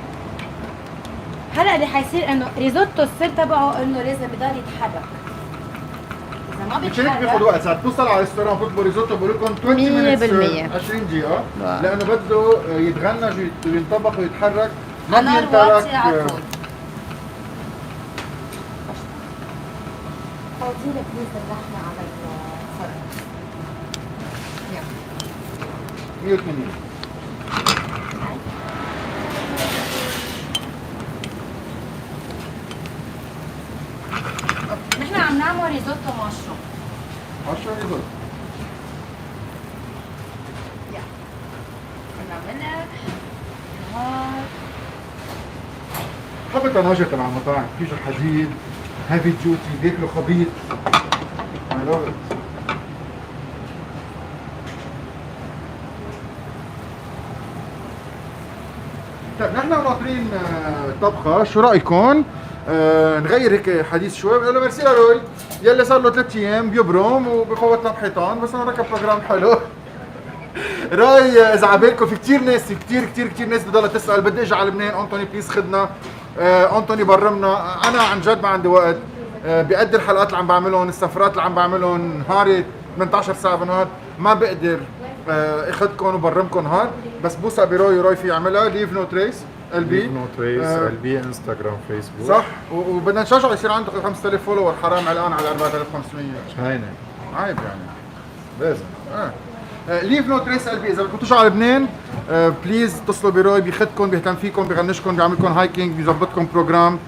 هلا اللي حيصير انه ريزوتو السر تبعه انه لازم يضل يتحرك. اذا ما مشان هيك بياخذ بيتحرك وقت. ساعة توصل على الريستوران بتطلبوا ريزوتو بقول لكم 20 minutes 20 دقيقة، واو. لأنه بده يتغنج وينطبخ ويتحرك، ما على نار بينترك. واطيه على طول. فوتي لك بليز اللحمه على الفرن. يلا 180. نحن عم نعمل ريزوتو مشروم. 10 ريزوتو. بدنا ملح، نهار. بحب الطناجر تبع المطاعم، فيجو حديد، هيفي جوتي، بياكلوا خبيط. I love it. طيب نحن ناطرين طبخة، شو رأيكم نغير هيك حديث شوي، بنقول له ميرسي لروي يلي صار له 3 ايام بيبرم وبفوتنا بحيطان، بس انا ركب بروجرام حلو. راي اذا عبالكم في كثير ناس، كثير ناس بتضلها تسال بدي اجي على لبنان، انطوني بليز خدنا، انطوني برمنا. انا عن جد ما عندي وقت، بقد الحلقات اللي عم بعملهم، السفرات اللي عم بعملهم نهاري 18 ساعه بالنهار، ما بقدر اخذكم وبرمكم نهار. بس بوثق بروي، روي في يعملها. ليف نو تريس ال بي، نو تريس ال بي، انستغرام، فيسبوك. صح. وبدنا نشجعه يصير عنده 5000 فولور، حرام علقان على 4500. هينه عيب يعني، لازم. ليف نو تريس ال بي. اذا بدكم تجوا على لبنان بليز اتصلوا بروي، بيخدكم، بيهتم فيكم، بيغنشكم، بيعملكم هايكينج، بيظبطكم بروجرام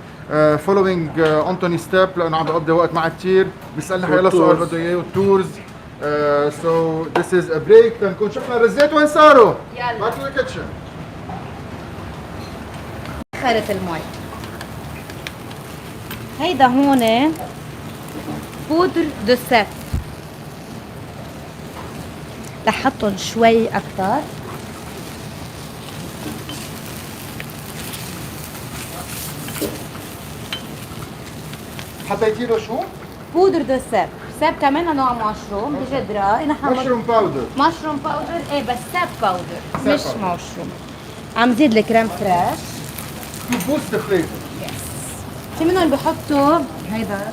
فولوينج انتوني ستيب، لانه عم بقضي وقت معه كثير، بيسالني حيلا سؤال بده اياه، والتورز. سو ذيس از ا بريك تنكون شفنا الرزات وين صاروا. يلا. باك تو ذا كيتشن. خرت المي. هيدا هون بودر دو سيف، رح حطهم شوي اكتر. حطيتي له شو؟ بودر دو سيف، سيف كمان نوع مشروم بجدرة. نحن مشروم باودر. مشروم باودر، ايه بس سيف باودر سيف مش باودر. مشروم. عم زيد الكريم فريش. بوست فليفر. في منهم بحطوا هيدا.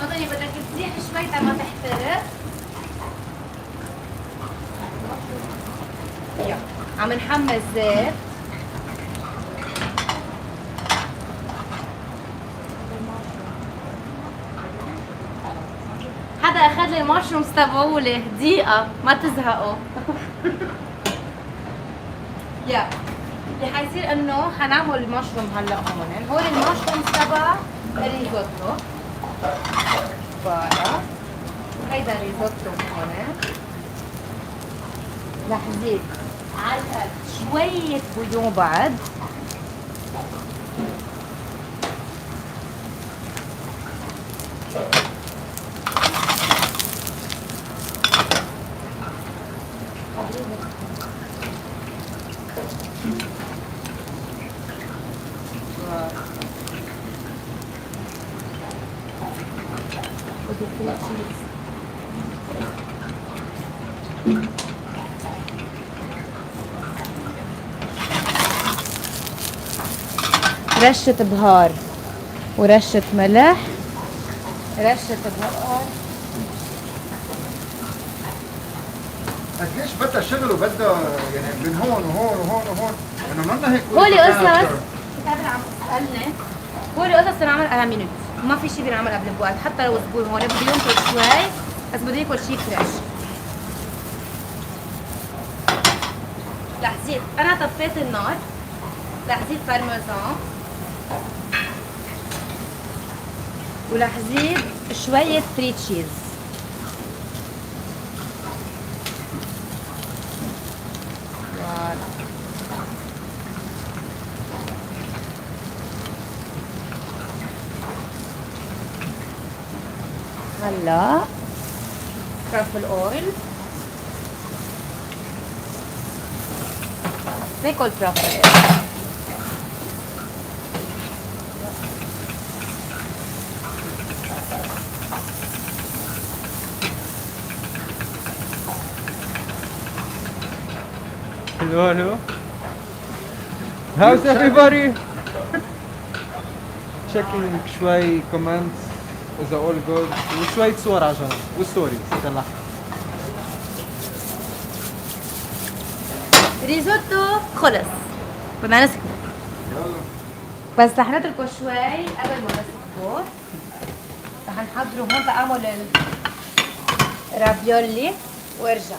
فضلي بدك تزيح شوي تا ما تحترق. يلا عم نحمص زيت. حدا اخذ لي المشروم تبعولي دقيقة ما تزهقوا. يا اللي حيصير انه حنعمل المشروم هلا هون. هول المشروم تبع الريزوتو. فوالا هيدا الريزوتو هون. رح زيد على القد شوية بيض بعد. رشة بهار ورشة ملح، رشة بهار. قديش بدها شغل وبدها يعني من هون وهون وهون وهون، انه منا هيك. هولي قصص بتعرف عم تسألني، هولي قصص بنعمل على مينوت، ما في شيء بنعمل قبل بوقت، حتى لو زبون هون بده ينطر شوي بس بده ياكل شيء فريش. رح زيد، أنا طفيت النار، رح زيد بارميزان ورح زيد شوية فري تشيز. هلا ترفل اويل، باكل ترفل. Hello. How's everybody? Checking شوي comments إذا all good وشوية صور على جنب والستوريز يلا. ريزوتو خلص، بدنا نسكت. بس رح نتركه شوي قبل ما نسكته. رح نحضره هون تعمل الرافيولي وارجع.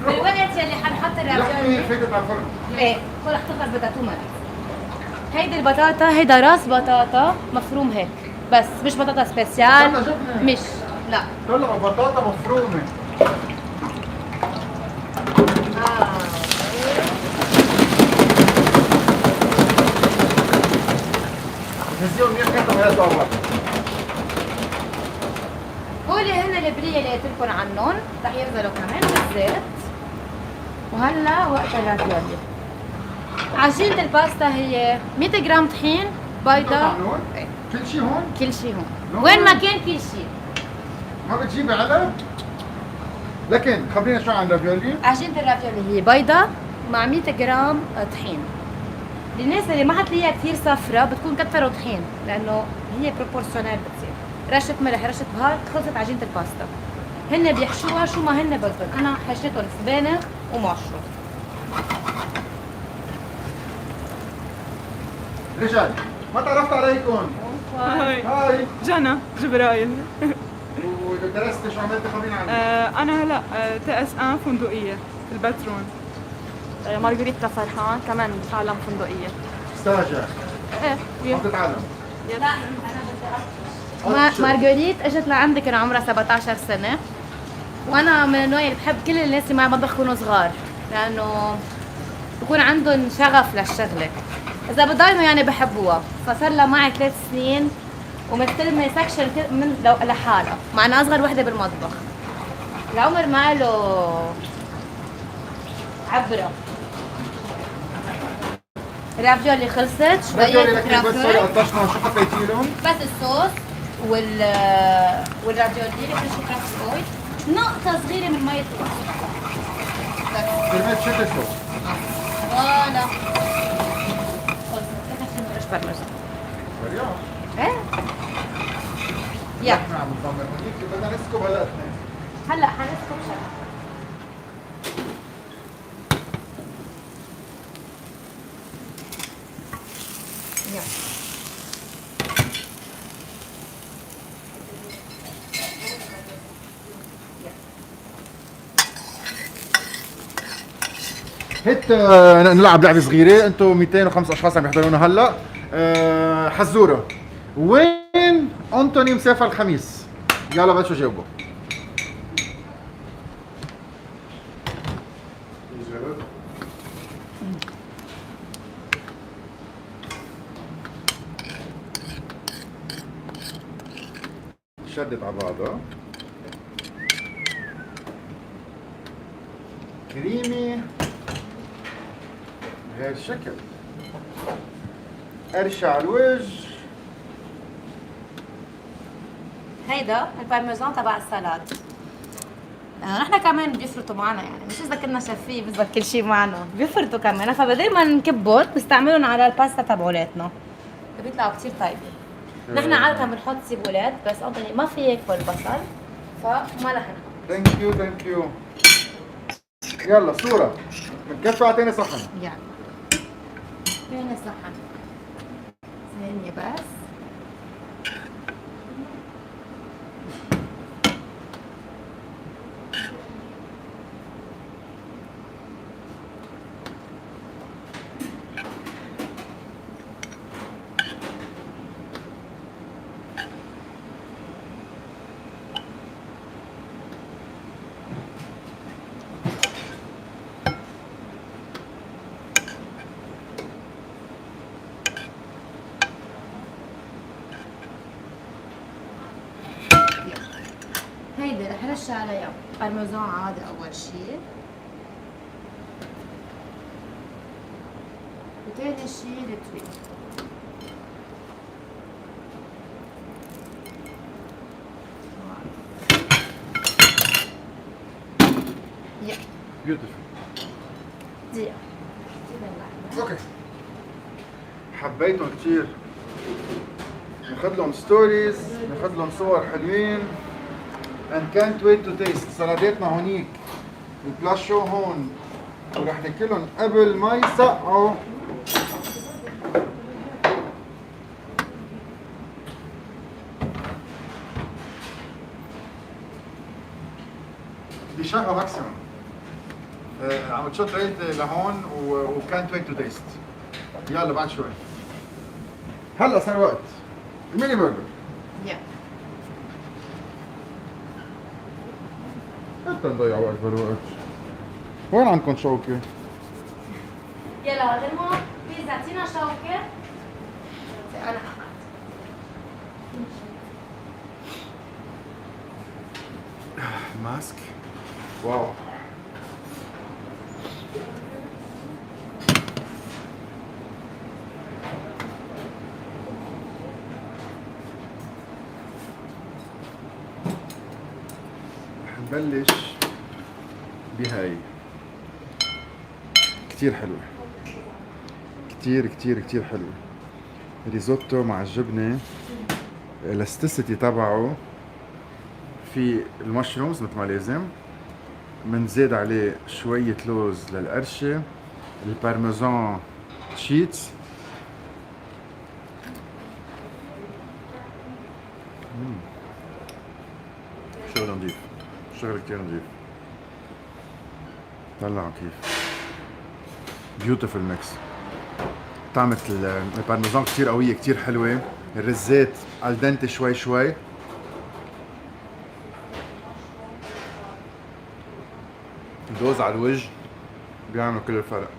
بالوقت يلي حنحط الرافيولي فاتت على الفرن. ايه هو رح تخلص بدها 2 minutes. هيدي البطاطا، هيدا راس بطاطا مفروم هيك بس مش بطاطا سبيسيال. بطاطا جبنة. مش لا طلعوا بطاطا مفرومه. نزيهم منيح كده وهي صعبة. هولي هن البريه اللي قلت لكم عنهم رح ينزلوا كمان بالزيت. وهلا وقت الرافيولي. عجينة الباستا هي 100 جرام طحين، بيضة، إيه. كل شيء هون؟ كل شيء هون. نعم. وين ما كان كل شيء. ما بتجيبي علب؟ لكن خبرينا شو عن الرافيولي. عجينة الرافيولي هي بيضة مع 100 جرام طحين. للناس اللي ما حتلاقيها كثير صفرة بتكون كتروا طحين لأنه هي بروبورسيونيل بتصير. رشة ملح، رشة بهار، خلصت عجينة الباستا. هن بيحشوها شو ما هن بدهم، أنا حشيتهم سبانخ ومشروم. رجال ما تعرفت عليكم. هاي جنى جبرائيل. ودرست شو عملت خبرينا عنك. انا هلا تي اس ان فندقيه في الباترون. مارغريتا فرحان كمان بتعلم فندقية. ستاجر. ايه عم تتعلم. مارغريت اجت لعندي كان عمرها 17 سنة، وانا من النوع اللي بحب كل الناس اللي معي مطبخ يكونوا صغار لانه بكون عندهم شغف للشغلة، اذا بضاينوا يعني بحبوها. فصار لها معي 3 سنين ومستلمة سكشن من لحالها مع انها اصغر وحدة بالمطبخ. العمر ما له عبرة. الرافيولي خلصت، شوية رافيولي لكن بس رافيولي قطشنا شو حطيتي لهم؟ بس الصوص والرافيولي رشة كرافت اويل، نقطة صغيرة من مية الرز. كرمال شكل شو؟ فوالا خلصت. كده رش برمجة. مريم ايه يا نحن عم نضمر هونيك بدنا نسكب هلا اثنين. هلا حنسكب شغلة. يا هيت نلعب لعبة صغيرة، انتم 205 اشخاص عم يحضرونا هلا. حزورة، وين انطوني مسافر الخميس؟ يلا بلشوا جاوبوا. شدت على بعضها، كريمي بهذا الشكل، قرش على الوجه. هيدا البارميزان تبع السلاد. نحن كمان بيفرطوا معنا، يعني مش اذا كنا شايفين بيزبط كل شيء معنا، بيفرطوا كمان. فبدل ما نكبهم بنستعملهم على الباستا تبعولاتنا، بيطلعوا كثير طيبين. نحن عادة بنحط سيبولات بس انطوني ما في ياكل بصل فما رح نحط. ثانك يو ثانك يو. يلا صورة بنكفي على تاني صحن. يلا فين الصحن؟ ثانية بس. هيدي رح رش عليها بارميزان عادي اول شيء، وتاني شيء التويل. يا بيوتيفول. دقيقة. اوكي، حبيتهم كثير. ناخذ لهم ستوريز، ناخذ لهم صور حلوين. and can't wait to taste. سلاداتنا هونيك البلاشو هون، ورح ناكلهم قبل ما يسقعوا. دي شغله ماكسيموم. عم تشوت ريت لهون وكانت ويت تو تيست. يلا بعد شوي. هلا صار وقت الميني برجر. يا انت نضيع وقت بالوقت. وين عندكم شوكة؟ يلا هذا المهم بيتزا اعطينا شوكة. انا احمد. ماسك. واو. نبلش بهاي كتير حلوة، كتير كتير كتير حلوة. ريزوتو مع الجبنة، الاستيسيتي تبعه في المشرومز مثل ما لازم، منزيد عليه شوية لوز للقرشة، البارميزان تشيتس. شغل نضيف، شغل كتير نضيف. طلعوا كيف بيوتيفul ميكس. طعمة البارميزان كتير قوية، كتير حلوة. الرزات الدنتي شوي شوي. دوز على الوجه بيعملوا كل الفرق.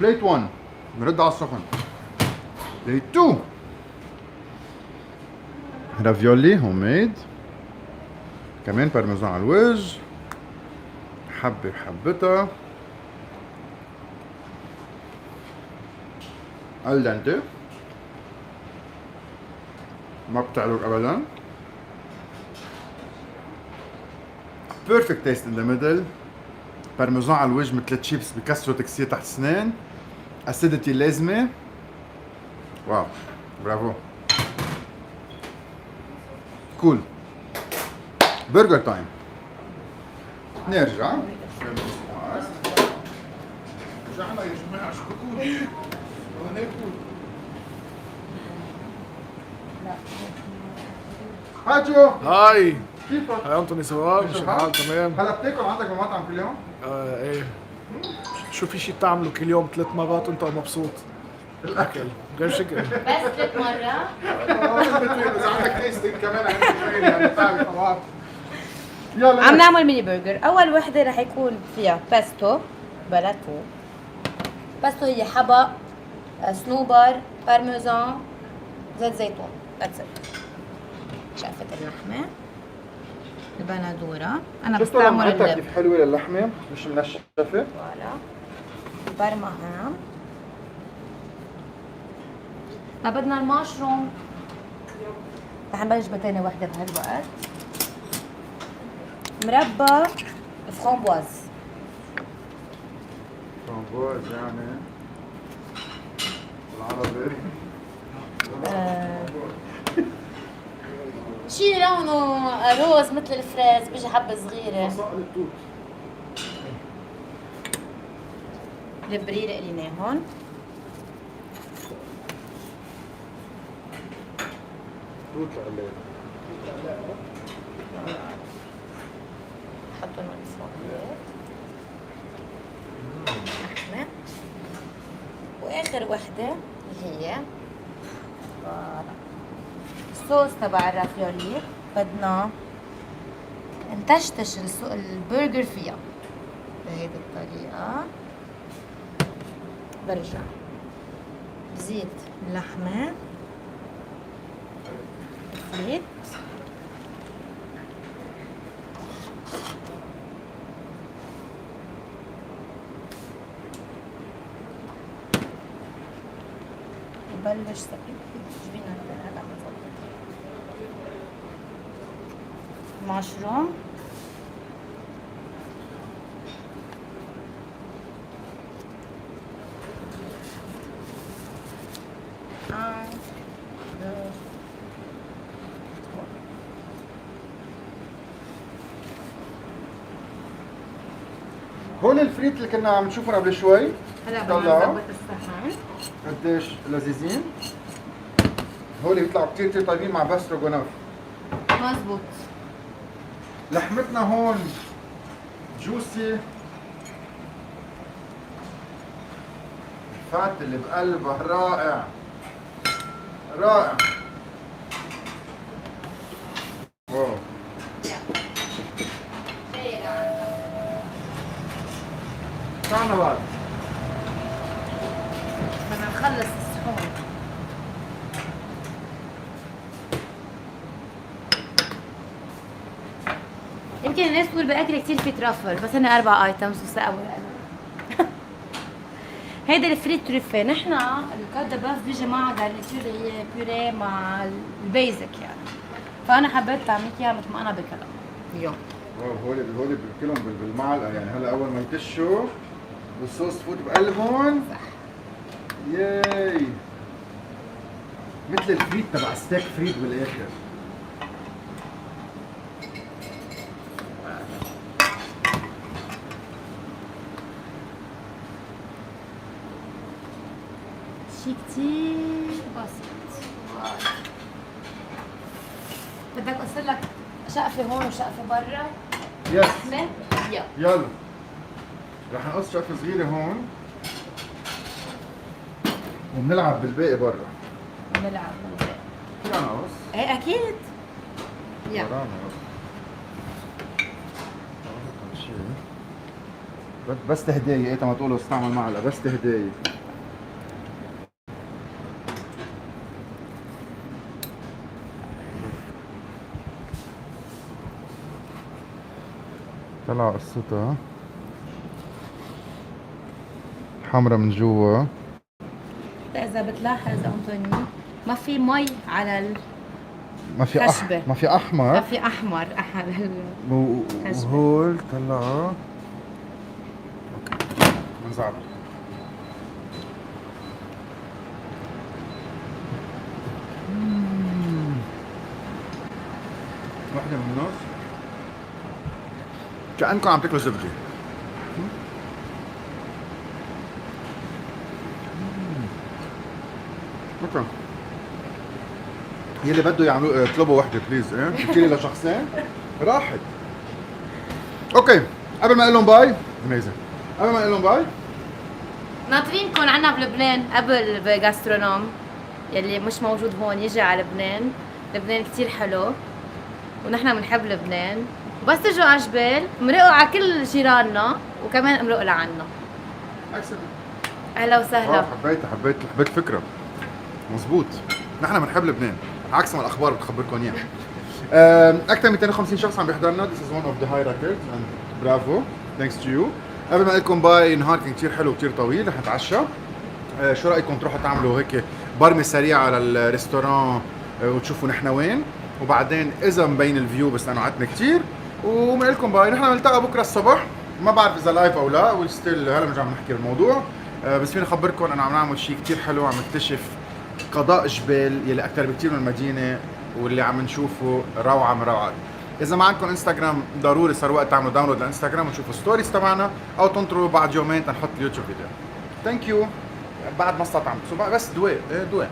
بليت 1 نرد على السخن. بليت 2 رافيولي هوم ميد، كمان بارميزان على الوجه، حبة بحبتها، الدنتي ما بتعلق ابدا. بيرفكت تيست ان ذا ميدل. بارميزان على الوجه مثل التشيبس بكسروا تكسير تحت السنان. اسيدتي اللازمه. واو برافو. كول. برجر تايم. نرجع. رجعنا يا جماعه، شو بكون؟ وناكل. هاجو. هاي كيفك؟ هاي انطوني سوار، شو الحال؟ تمام؟ هلا بتاكل عندك بالمطعم كل يوم؟ ايه. شو في شي بتعمله كل يوم 3 مرات وانت مبسوط؟ الاكل غير شكل. بس 3 مرات اذا عندك تيستنج كمان يعني بتعرف طبعا. يلا عم نعمل ميني برجر. اول وحده رح يكون فيها بيستو بلاتو. بيستو هي حبق، صنوبر، بارميزان، زيت زيتون. ذاتس ات. شقفة اللحمه، البندوره. انا شفتوا بستعمل لمعتها كيف حلوه للحمه مش منشفه. فوالا البرمهان. ما بدنا المشروم. رح نبلش بتاني وحده بهالوقت. مربى فramboise. فramboise يعني بالعربي شي لونه روز مثل الفريز، بيجي حبة صغيرة. صقر التوت. البريرة قليناهن. توت لقليل. حطوا لهم الفوقيات. لحمة. وآخر وحدة اللي هي الصوص تبع الرافيولي. بدنا نتشتش البرجر فيها بهيدي الطريقة. برجع بزيت اللحمة، زيت، بلش جبينا هلا عم نظبط مشروم، هول الفريت اللي كنا عم نشوفهم قبل شوي هلا بدنا طلعوا نظبط الصحن. قديش لذيذين. هول بيطلعوا كتير كتير طيبين مع باستروغونوف. مزبوط. لحمتنا هون جوسي، الفات اللي بقلبها رائع رائع. واو. تعالنا بعد بدنا نخلص الصحون. يمكن الناس تقول باكل كثير في ترافل، بس انا 4 ايتمز وسقوا انا. هيدا الفريت تريفي. نحن الكات دو باف بيجي معها غارنيتور هي بيوريه مع البيزك يعني، فانا حبيت اعمل اياها مثل ما انا بكلمها. يو واو، هولي بكلهم بالمعلقه يعني. هلا اول ما يتشوا والصوص تفوت بقلبهم. صح. ياي، مثل الفريت تبع ستيك فريت بالاخر. شي كتير بسيط. بدك اقصر لك شقفه هون وشقفه برا؟ يس. يلا يلا رح نقص شقفه صغيره هون وبنلعب بالباقي برا. نلعب بالباقي. فينا نقص؟ ايه اكيد. يلا ورانا بس تهدايه. ايه ما تقولوا استعمل معلقه، بس تهدايه. طلع قصتها حمرا من جوا. اذا بتلاحظ انطوني ما في مي على ما في خشبة. ما في احمر. ما في احمر على خشبة. وهول طلعوا. اوكي بنزعل. واحدة من النص كأنكم عم تاكلوا زبدة. اوكي، يلي بده يعملوا اطلبوا وحده بليز. ايه بتحكي لي لشخصين راحت. اوكي، قبل ما اقول لهم باي اميزنج، قبل ما اقول لهم باي ناطرينكم عنا بلبنان قبل بجاسترونوم يلي مش موجود هون يجي على لبنان. لبنان كتير حلو ونحن بنحب لبنان، وبس تجوا على جبال مرقوا على كل جيراننا وكمان امرقوا لعنا. اهلا وسهلا. حبيت الفكره. مزبوط، نحن بنحب لبنان عكس ما الاخبار بتخبركم اياه. اكثر من 250 شخص عم بيحضرنا. This is one of the high records and bravo thanks to you. قبل ما اقول لكم باي، نهار كان كثير حلو وكثير طويل. رح نتعشى. شو رايكم تروحوا تعملوا هيك برمه سريعه على الريستوران وتشوفوا نحن وين، وبعدين اذا مبين الفيو بس لانه عدنا كثير، وبنقول لكم باي. نحن بنلتقى بكره الصبح، ما بعرف اذا لايف او لا، وستيل هلا بنرجع بنحكي الموضوع. بس فيني اخبركم انه عم نعمل شيء كثير حلو. عم نكتشف قضاء جبال يلي اكثر بكثير من المدينه، واللي عم نشوفه روعه من روعات. اذا ما عندكم انستغرام ضروري صار وقت تعملوا داونلود للانستغرام وتشوفوا ستوريز تبعنا، او تنطروا بعد يومين تنحط اليوتيوب فيديو. ثانك يو. بعد ما استطعمت بس دواء دواء.